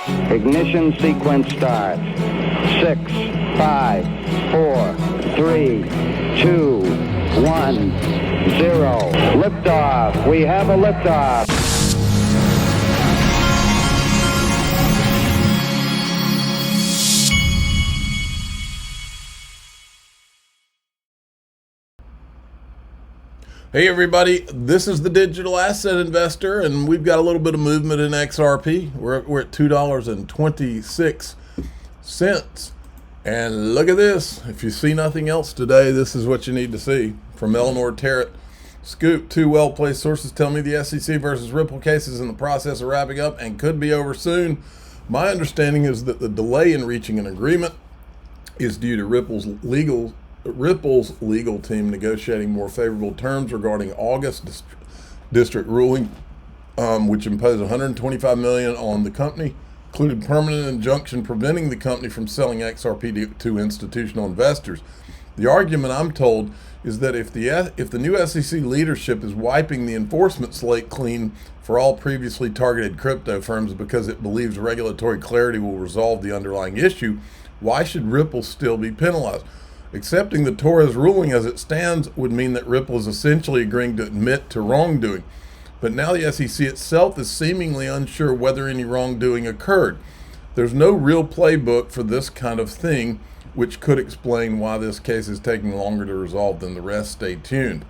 Ignition sequence start. 6, 5, 4, 3, 2, 1, 0. Liftoff. We have a liftoff. Hey everybody, this is the Digital Asset Investor, and we've got a little bit of movement in XRP. We're at $2.26. And look at this. If you see nothing else today, this is what you need to see. From Eleanor Terrett. Scoop, 2 well-placed sources tell me the SEC versus Ripple case is in the process of wrapping up and could be over soon. My understanding is that the delay in reaching an agreement is due to Ripple's legal team negotiating more favorable terms regarding August district ruling, which imposed $125 million on the company, included permanent injunction preventing the company from selling XRP to institutional investors. The argument, I'm told, is that if the new SEC leadership is wiping the enforcement slate clean for all previously targeted crypto firms because it believes regulatory clarity will resolve the underlying issue, why should Ripple still be penalized? Accepting the Torres ruling as it stands would mean that Ripple is essentially agreeing to admit to wrongdoing. But now the SEC itself is seemingly unsure whether any wrongdoing occurred. There's no real playbook for this kind of thing, which could explain why this case is taking longer to resolve than the rest. Stay tuned.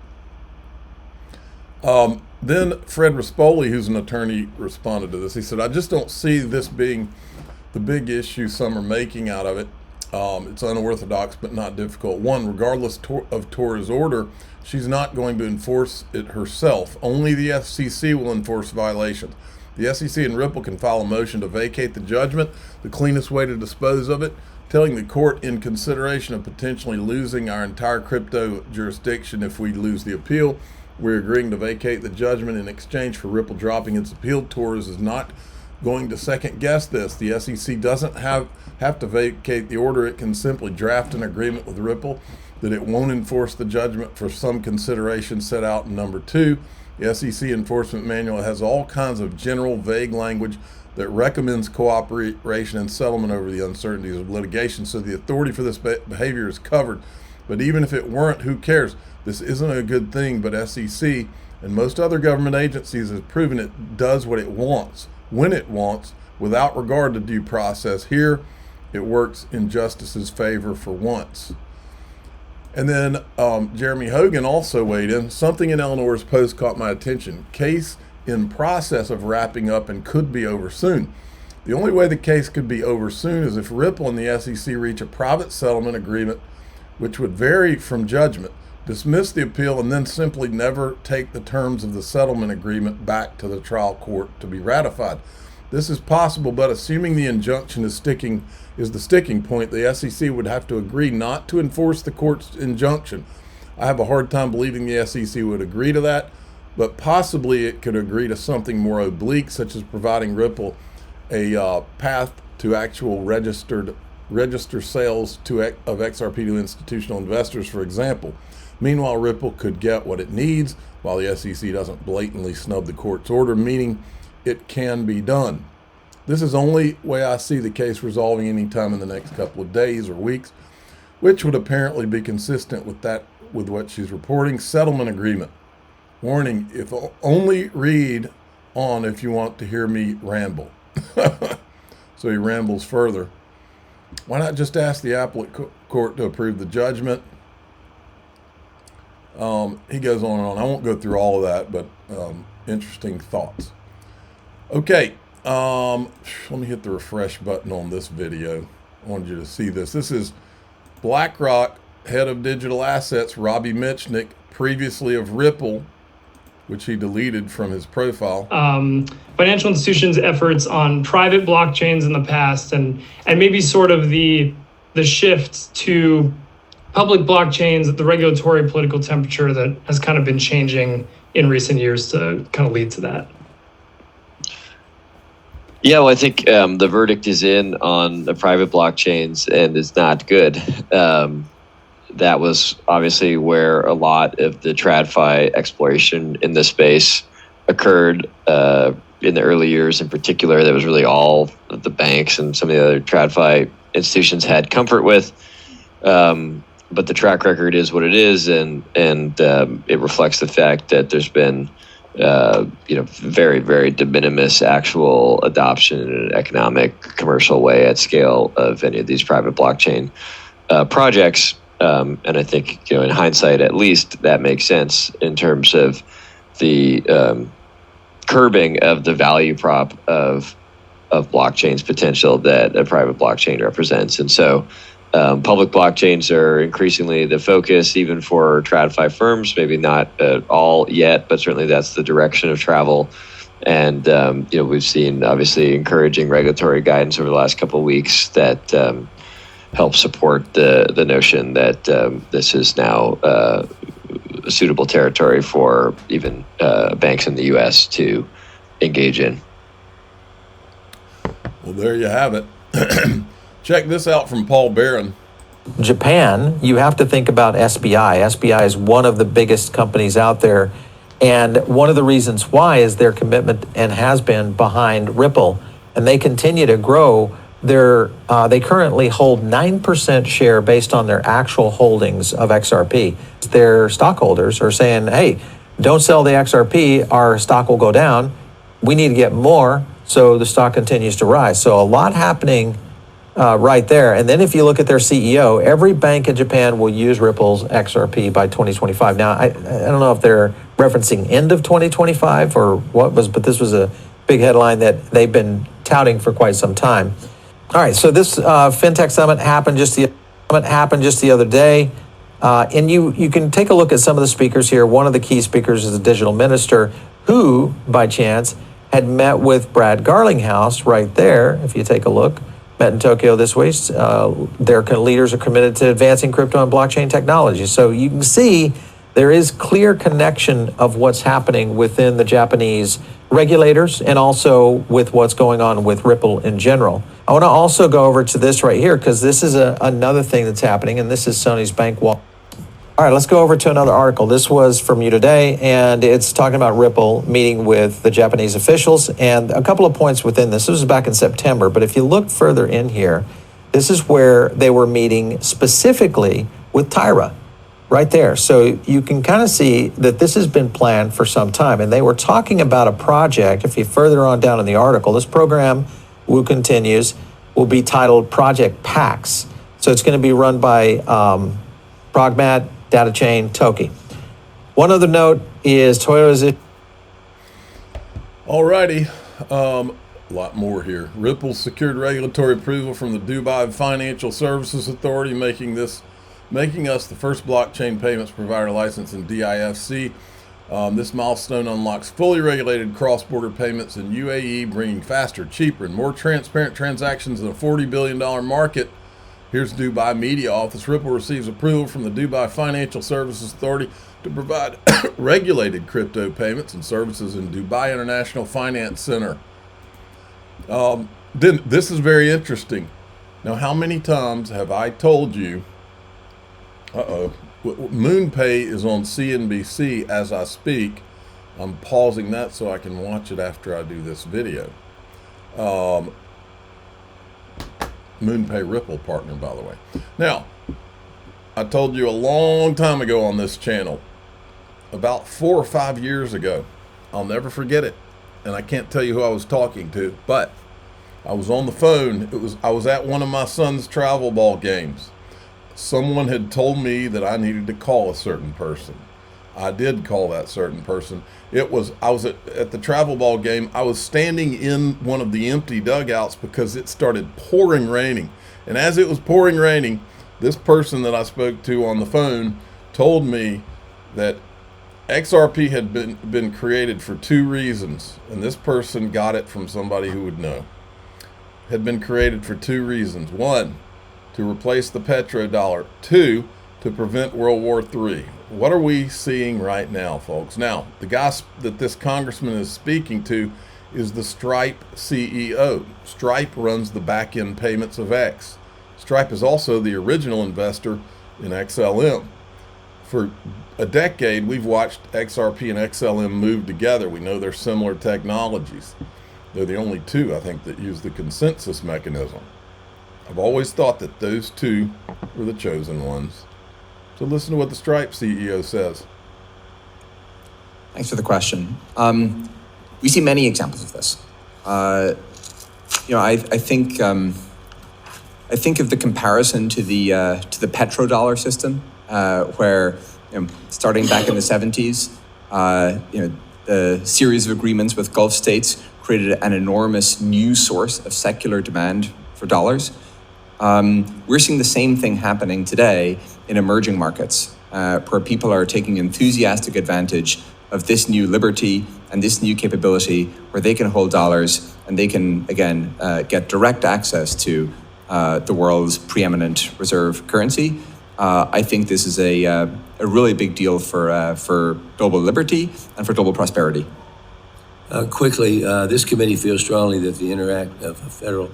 Then Fred Rispoli, who's an attorney, responded to this. He said, I just don't see this being the big issue some are making out of it. It's unorthodox but not difficult. One, regardless of Torres' order, she's not going to enforce it herself. Only the SEC will enforce violations. The SEC and Ripple can file a motion to vacate the judgment, the cleanest way to dispose of it, telling the court in consideration of potentially losing our entire crypto jurisdiction if we lose the appeal, we're agreeing to vacate the judgment in exchange for Ripple dropping its appeal. Torres is not going to second guess this. The SEC doesn't have to vacate the order. It can simply draft an agreement with Ripple that it won't enforce the judgment for some consideration set out in number 2. The SEC enforcement manual has all kinds of general vague language that recommends cooperation and settlement over the uncertainties of litigation, so the authority for this behavior is covered. But even if it weren't, who cares? This isn't a good thing, but SEC and most other government agencies have proven it does what it wants, when it wants, without regard to due process. Here, it works in justice's favor for once. And then Jeremy Hogan also weighed in. Something in Eleanor's post caught my attention. Case in process of wrapping up and could be over soon. The only way the case could be over soon is if Ripple and the SEC reach a private settlement agreement, which would vary from judgment, dismiss the appeal, and then simply never take the terms of the settlement agreement back to the trial court to be ratified. This is possible, but assuming the injunction is the sticking point, the SEC would have to agree not to enforce the court's injunction. I have a hard time believing the SEC would agree to that, but possibly it could agree to something more oblique, such as providing Ripple a path to actual register sales of XRP to institutional investors, for example. Meanwhile, Ripple could get what it needs while the SEC doesn't blatantly snub the court's order, meaning it can be done. This is the only way I see the case resolving any time in the next couple of days or weeks, which would apparently be consistent with what she's reporting. Settlement agreement. Warning, if only read on if you want to hear me ramble. So he rambles further. Why not just ask the appellate court to approve the judgment? He goes on and on. I won't go through all of that, but interesting thoughts. Okay, let me hit the refresh button on this video. I wanted you to see this. This is BlackRock head of digital assets, Robbie Mitchnick, previously of Ripple, which he deleted from his profile. Financial institutions' efforts on private blockchains in the past, and maybe sort of the shift to public blockchains, the regulatory political temperature that has kind of been changing in recent years to kind of lead to that. Yeah, well, I think the verdict is in on the private blockchains, and it's not good. That was obviously where a lot of the TradFi exploration in this space occurred in the early years in particular. That was really all the banks and some of the other TradFi institutions had comfort with. But the track record is what it is, and it reflects the fact that there's been very, very de minimis actual adoption in an economic, commercial way at scale of any of these private blockchain projects. And I think, in hindsight, at least, that makes sense in terms of the curbing of the value prop of blockchain's potential that a private blockchain represents. And so public blockchains are increasingly the focus, even for TradFi firms, maybe not all yet, but certainly that's the direction of travel. And we've seen obviously encouraging regulatory guidance over the last couple of weeks that help support the notion that this is now suitable territory for even banks in the U.S. to engage in. Well, there you have it. Check this out from Paul Barron. Japan, you have to think about SBI. SBI is one of the biggest companies out there. And one of the reasons why is their commitment and has been behind Ripple. And they continue to grow. They currently hold 9% share based on their actual holdings of XRP. Their stockholders are saying, hey, don't sell the XRP, our stock will go down. We need to get more, so the stock continues to rise. So a lot happening right there. And then if you look at their CEO, every bank in Japan will use Ripple's XRP by 2025. Now, I don't know if they're referencing end of 2025 or what was, but this was a big headline that they've been touting for quite some time. All right, so this FinTech Summit happened just the other day. And you can take a look at some of the speakers here. One of the key speakers is a digital minister who, by chance, had met with Brad Garlinghouse right there, if you take a look. Met in Tokyo this week. Their leaders are committed to advancing crypto and blockchain technology. So you can see there is clear connection of what's happening within the Japanese regulators and also with what's going on with Ripple in general. I want to also go over to this right here because this is another thing that's happening, and this is Sony's bank wall. All right, let's go over to another article. This was from You Today, and it's talking about Ripple meeting with the Japanese officials, and a couple of points within this. This was back in September, but if you look further in here, this is where they were meeting specifically with Tyra, right there. So you can kind of see that this has been planned for some time, and they were talking about a project. If you further on down in the article, this program will be titled Project PAX. So it's going to be run by Progmat, Data Chain, Toki. One other note is Toyota's. Alrighty, a lot more here. Ripple secured regulatory approval from the Dubai Financial Services Authority, making us the first blockchain payments provider licensed in DIFC. This milestone unlocks fully regulated cross-border payments in UAE, bringing faster, cheaper, and more transparent transactions in a $40 billion market. Here's Dubai Media Office. Ripple receives approval from the Dubai Financial Services Authority to provide regulated crypto payments and services in Dubai International Finance Center. Then this is very interesting. Now, how many times have I told you, MoonPay is on CNBC as I speak. I'm pausing that so I can watch it after I do this video. MoonPay Ripple partner, by the way. Now, I told you a long time ago on this channel, about 4 or 5 years ago, I'll never forget it, and I can't tell you who I was talking to, but I was on the phone. I was at one of my son's travel ball games. Someone had told me that I needed to call a certain person. I did call that certain person. I was at the travel ball game. I was standing in one of the empty dugouts because it started pouring raining. And as it was pouring raining, this person that I spoke to on the phone told me that XRP had been created for 2 reasons. And this person got it from somebody who would know. Had been created for 2 reasons. 1, to replace the petrodollar. 2, to prevent World War III. What are we seeing right now, folks? Now, the guy that this congressman is speaking to is the Stripe CEO. Stripe runs the back-end payments of X. Stripe is also the original investor in XLM. For a decade, we've watched XRP and XLM move together. We know they're similar technologies. They're the only two, I think, that use the consensus mechanism. I've always thought that those two were the chosen ones. So listen to what the Stripe CEO says. Thanks for the question. We see many examples of this. I think of the comparison to the petrodollar system, where starting back in the 70s, the series of agreements with Gulf states created an enormous new source of secular demand for dollars. We're seeing the same thing happening today in emerging markets, where people are taking enthusiastic advantage of this new liberty and this new capability where they can hold dollars and they can, again, get direct access to the world's preeminent reserve currency. I think this is a really big deal for global liberty and for global prosperity. Quickly, this committee feels strongly that the interact of a federal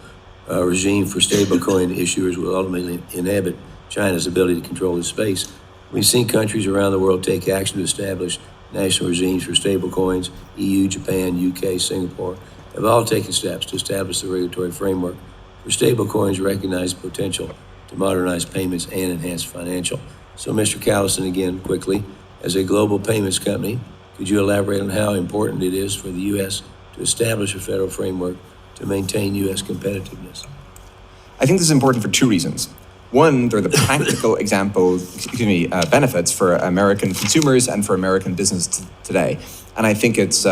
regime for stablecoin issuers will ultimately inhibit China's ability to control this space. We've seen countries around the world take action to establish national regimes for stablecoins. EU, Japan, UK, Singapore have all taken steps to establish the regulatory framework for stablecoins, recognize potential to modernize payments and enhance financial. So, Mr. Callison, again, quickly, as a global payments company, could you elaborate on how important it is for the U.S. to establish a federal framework to maintain U.S. competitiveness? I think this is important for two reasons. One, there are the practical benefits for American consumers and for American business today. And I think it's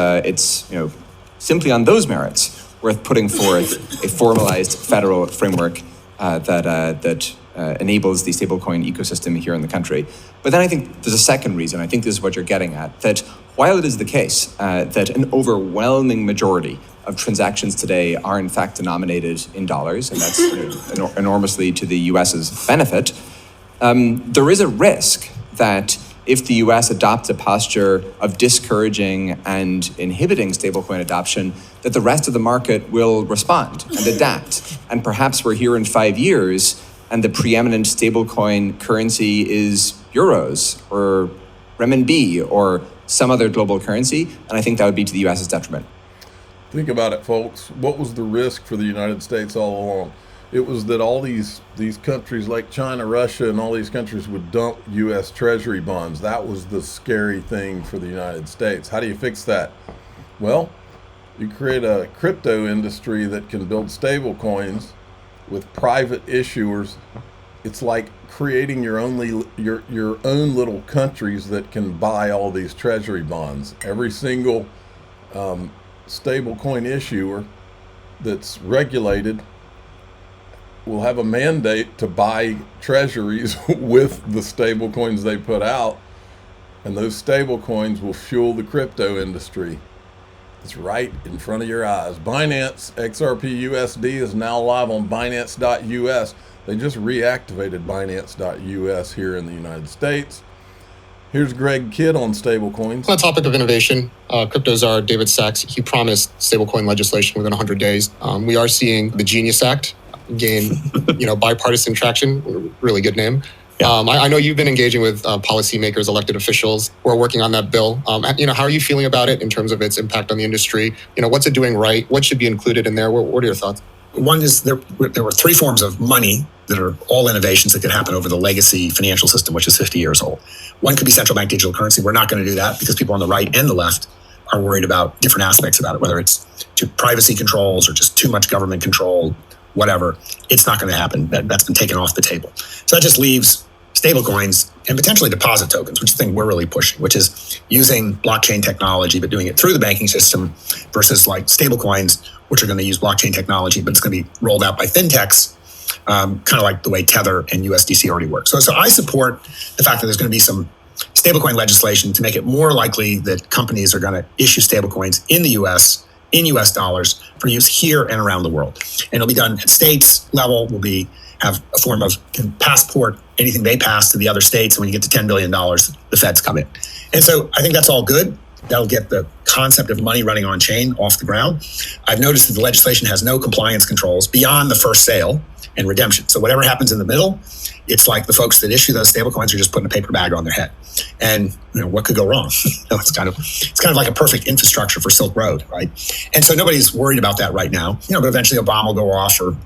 simply on those merits worth putting forth a formalized federal framework that enables the stablecoin ecosystem here in the country. But then I think there's a second reason, I think this is what you're getting at, that while it is the case that an overwhelming majority of transactions today are in fact denominated in dollars, and that's enormously to the US's benefit, there is a risk that if the US adopts a posture of discouraging and inhibiting stablecoin adoption, that the rest of the market will respond and adapt. And perhaps we're here in 5 years and the preeminent stablecoin currency is euros or renminbi or some other global currency, and I think that would be to the US's detriment. Think about it, folks. What was the risk for the United States all along? It was that all these countries like China, Russia, and all these countries would dump U.S. Treasury bonds. That was the scary thing for the United States. How do you fix that? Well, you create a crypto industry that can build stable coins with private issuers. It's like creating your own little countries that can buy all these treasury bonds. Every single stable coin issuer that's regulated will have a mandate to buy treasuries with the stable coins they put out, and those stable coins will fuel the crypto industry. It's right in front of your eyes. Binance XRP USD is now live on Binance.us. They just reactivated Binance.us here in the United States. Here's Greg Kidd on stablecoins. On the topic of innovation, crypto czar David Sachs, he promised stablecoin legislation within 100 days. We are seeing the Genius Act gain, bipartisan traction. Really good name. Yeah. I know you've been engaging with policymakers, elected officials who are working on that bill. How are you feeling about it in terms of its impact on the industry? What's it doing right? What should be included in there? What are your thoughts? One is there were three forms of money that are all innovations that could happen over the legacy financial system, which is 50 years old. One could be central bank digital currency. We're not going to do that because people on the right and the left are worried about different aspects about it, whether it's too privacy controls or just too much government control, whatever. It's not going to happen. That's been taken off the table. So that just leaves stablecoins and potentially deposit tokens, which is the thing we're really pushing, which is using blockchain technology, but doing it through the banking system versus like stablecoins, which are going to use blockchain technology, but it's going to be rolled out by fintechs, kind of like the way Tether and USDC already work. So I support the fact that there's going to be some stablecoin legislation to make it more likely that companies are going to issue stablecoins in the US, in US dollars for use here and around the world. And it'll be done at states level. Have a form of passport anything they pass to the other states. And when you get to $10 billion, the feds come in. And so I think that's all good. That'll get the concept of money running on chain off the ground. I've noticed that the legislation has no compliance controls beyond the first sale. and redemption. So whatever happens in the middle, it's like the folks that issue those stablecoins are just putting a paper bag on their head. And what could go wrong? It's kind of like a perfect infrastructure for Silk Road, right? And so nobody's worried about that right now. But eventually Obama will go off, or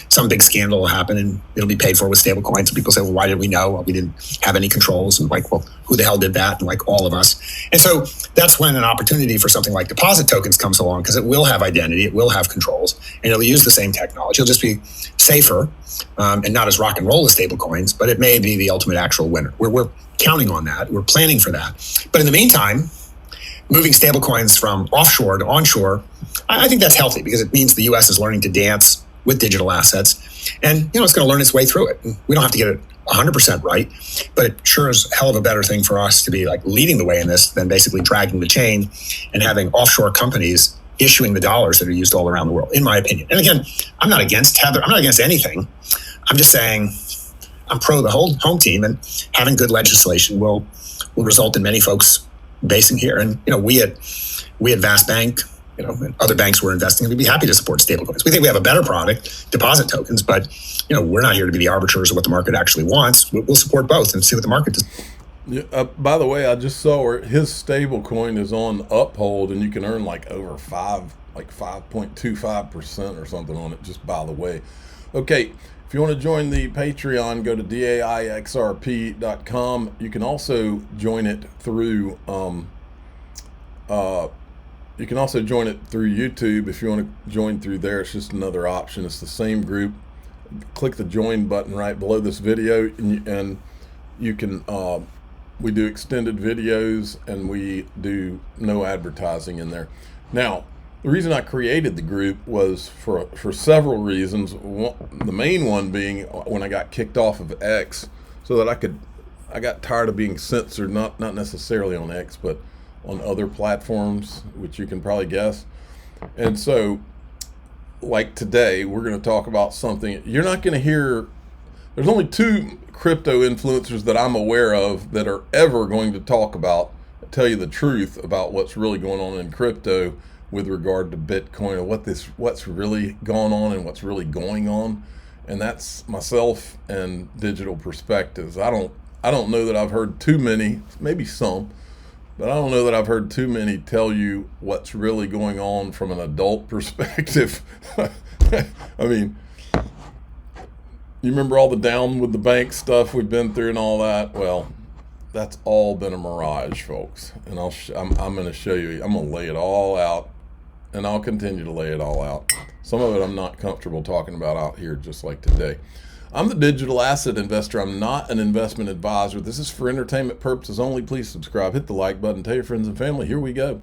some big scandal will happen and it'll be paid for with stablecoins. And people say, well, why did we know? Well, we didn't have any controls. And well, who the hell did that? And all of us. And so that's when an opportunity for something like deposit tokens comes along, because it will have identity, it will have controls, and it'll use the same technology. It'll just be safer and not as rock and roll as stablecoins, but it may be the ultimate actual winner. We're counting on that. We're planning for that. But in the meantime, moving stablecoins from offshore to onshore, I think that's healthy, because it means the U.S. is learning to dance with digital assets, and it's going to learn its way through it. And we don't have to get it 100% right, but it sure is a hell of a better thing for us to be leading the way in this than basically dragging the chain and having offshore companies issuing the dollars that are used all around the world, in my opinion. And again, I'm not against Tether. I'm not against anything. I'm just saying I'm pro the whole home team, and having good legislation will result in many folks basing here. And we at Vast Bank, and other banks were investing, we'd be happy to support stablecoins. We think we have a better product, deposit tokens, but we're not here to be the arbiters of what the market actually wants. We'll support both and see what the market does. Yeah, by the way, I just saw where his stablecoin is on Uphold, and you can earn over 5.25% or something on it, just by the way. Okay, if you want to join the Patreon, go to daixrp.com. You can also join it through YouTube. If you want to join through there, it's just another option. It's the same group. Click the join button right below this video, and you can we do extended videos, and we do no advertising in there. Now, the reason I created the group was for several reasons. The main one being when I got kicked off of X, so that I got tired of being censored, not necessarily on X, but on other platforms, which you can probably guess. And so, today, we're going to talk about something you're not going to hear. There's only two crypto influencers that I'm aware of that are ever going to tell you the truth about what's really going on in crypto with regard to Bitcoin, and what's really going on and what's really going on. And that's myself and Digital Perspectives. I don't know that I've heard too many, maybe some, but I don't know that I've heard too many tell you what's really going on from an adult perspective. I mean, you remember all the down with the bank stuff we've been through and all that? Well, that's all been a mirage, folks. And I'm going to show you. I'm going to lay it all out, and I'll continue to lay it all out. Some of it I'm not comfortable talking about out here, just like today. I'm the digital asset investor. I'm not an investment advisor. This is for entertainment purposes only. Please subscribe, hit the like button, tell your friends and family. Here we go.